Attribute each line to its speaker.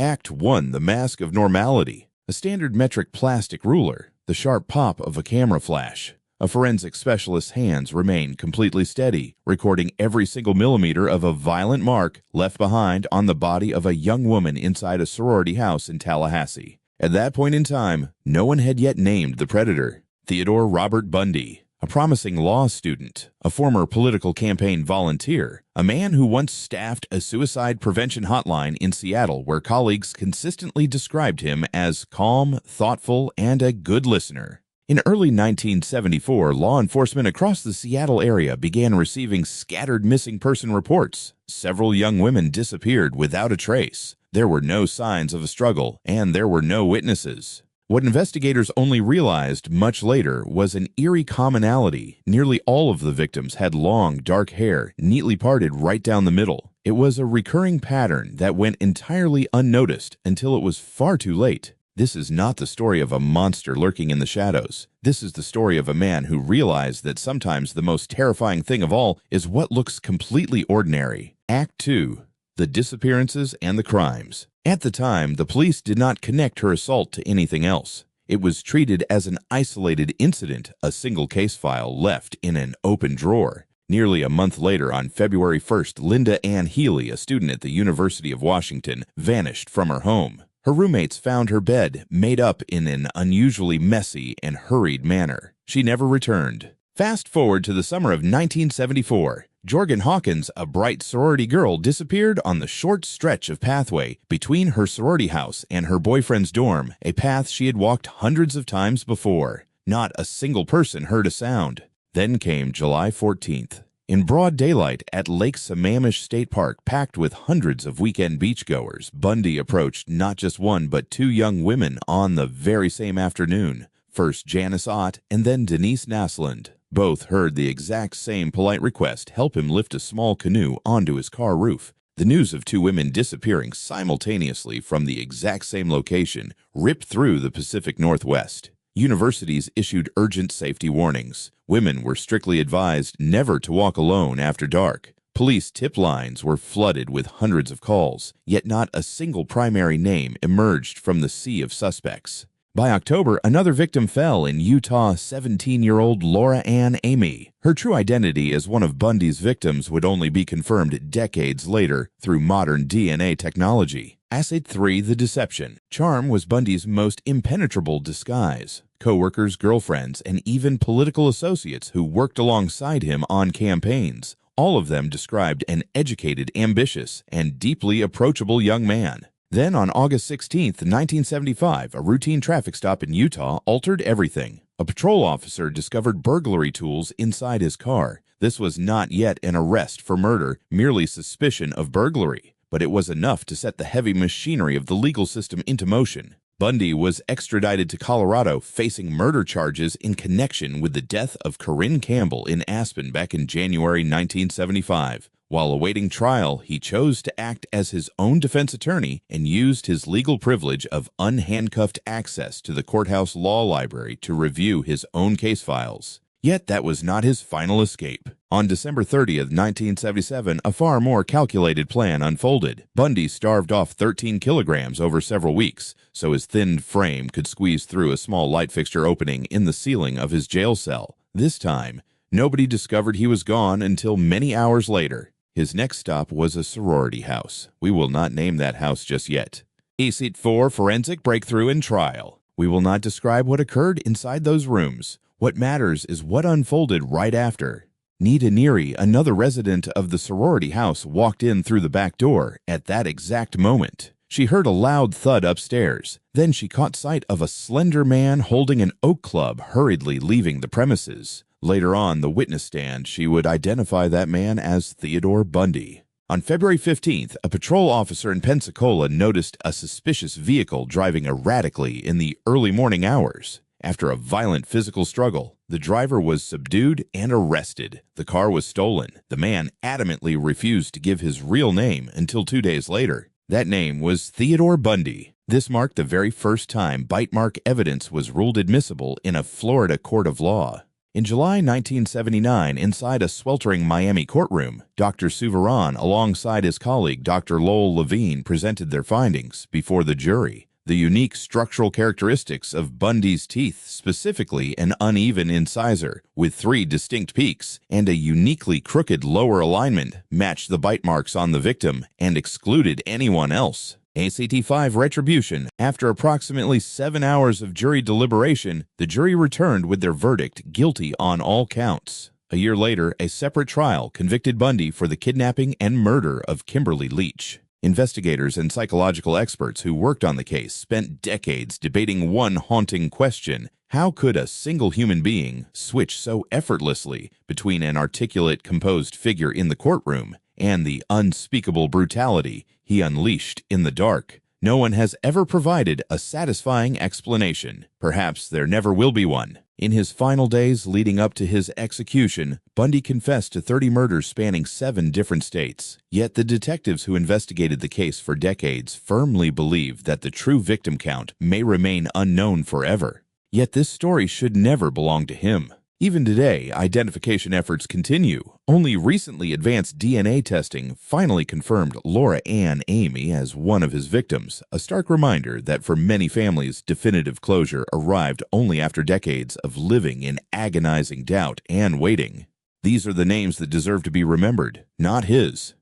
Speaker 1: Act 1. The Mask of Normality. A standard metric plastic ruler, the sharp pop of a camera flash. A forensic specialist's hands remain completely steady, recording every single millimeter of a violent mark left behind on the body of a young woman inside a sorority house in Tallahassee. At that point in time, no one had yet named the predator. Theodore Robert Bundy, a promising law student, a former political campaign volunteer, a man who once staffed a suicide prevention hotline in Seattle where colleagues consistently described him as calm, thoughtful, and a good listener. In early 1974, law enforcement across the Seattle area began receiving scattered missing person reports. Several young women disappeared without a trace. There were no signs of a struggle, and there were no witnesses. What investigators only realized much later was an eerie commonality. Nearly all of the victims had long, dark hair, neatly parted right down the middle. It was a recurring pattern that went entirely unnoticed until it was far too late. This is not the story of a monster lurking in the shadows. This is the story of a man who realized that sometimes the most terrifying thing of all is what looks completely ordinary. Act 2. The Disappearances and the Crimes. At the time, the police did not connect her assault to anything else. It was treated as an isolated incident, a single case file left in an open drawer. Nearly a month later, on February 1st, Linda Ann Healy, a student at the University of Washington, vanished from her home. Her roommates found her bed made up in an unusually messy and hurried manner. She never returned. Fast forward to the summer of 1974. Jorgen Hawkins, a bright sorority girl, disappeared on the short stretch of pathway between her sorority house and her boyfriend's dorm, a path she had walked hundreds of times before. Not a single person heard a sound. Then came July 14th. In broad daylight at Lake Sammamish State Park, packed with hundreds of weekend beachgoers, Bundy approached not just one but two young women on the very same afternoon. First Janice Ott and then Denise Naslund. Both heard the exact same polite request help him lift a small canoe onto his car roof. The news of two women disappearing simultaneously from the exact same location ripped through the Pacific Northwest. Universities issued urgent safety warnings. Women were strictly advised never to walk alone after dark. Police tip lines were flooded with hundreds of calls, yet not a single primary name emerged from the sea of suspects. By October, another victim fell in Utah. 17-year-old Laura Ann Amy. Her true identity as one of Bundy's victims would only be confirmed decades later through modern DNA technology. Asset 3. The Deception. Charm was Bundy's most impenetrable disguise. Co-workers, girlfriends, and even political associates who worked alongside him on campaigns. All of them described an educated, ambitious, and deeply approachable young man. Then on August 16, 1975, a routine traffic stop in Utah altered everything. A patrol officer discovered burglary tools inside his car. This was not yet an arrest for murder, merely suspicion of burglary. But it was enough to set the heavy machinery of the legal system into motion. Bundy was extradited to Colorado, facing murder charges in connection with the death of Corinne Campbell in Aspen back in January 1975. While awaiting trial, he chose to act as his own defense attorney and used his legal privilege of unhandcuffed access to the courthouse law library to review his own case files. Yet that was not his final escape. On December 30th, 1977, a far more calculated plan unfolded. Bundy starved off 13 kilograms over several weeks, so his thinned frame could squeeze through a small light fixture opening in the ceiling of his jail cell. This time, nobody discovered he was gone until many hours later. His next stop was a sorority house. We will not name that house just yet. Asset 4. Forensic Breakthrough and Trial. We will not describe what occurred inside those rooms. What matters is what unfolded right after. Nita Neary, another resident of the sorority house, walked in through the back door at that exact moment. She heard a loud thud upstairs. Then she caught sight of a slender man holding an oak club hurriedly leaving the premises. Later on the witness stand, she would identify that man as Theodore Bundy. On February 15th, a patrol officer in Pensacola noticed a suspicious vehicle driving erratically in the early morning hours. After a violent physical struggle, the driver was subdued and arrested. The car was stolen. The man adamantly refused to give his real name until 2 days later. That name was Theodore Bundy. This marked the very first time bite mark evidence was ruled admissible in a Florida court of law. In July 1979, inside a sweltering Miami courtroom, Dr. Suvaran, alongside his colleague Dr. Lowell Levine, presented their findings before the jury. The unique structural characteristics of Bundy's teeth, specifically an uneven incisor with 3 distinct peaks and a uniquely crooked lower alignment, matched the bite marks on the victim and excluded anyone else. ACT-5 retribution. After approximately 7 hours of jury deliberation, the jury returned with their verdict guilty on all counts. A year later, a separate trial convicted Bundy for the kidnapping and murder of Kimberly Leach. Investigators and psychological experts who worked on the case spent decades debating one haunting question: how could a single human being switch so effortlessly between an articulate, composed figure in the courtroom and the unspeakable brutality he unleashed in the dark? No one has ever provided a satisfying explanation. Perhaps there never will be one. In his final days leading up to his execution, Bundy confessed to 30 murders spanning 7 different states. Yet the detectives who investigated the case for decades firmly believe that the true victim count may remain unknown forever. Yet this story should never belong to him. Even today, identification efforts continue. Only recently advanced DNA testing finally confirmed Laura Ann Amy as one of his victims, a stark reminder that for many families, definitive closure arrived only after decades of living in agonizing doubt and waiting. These are the names that deserve to be remembered, not his.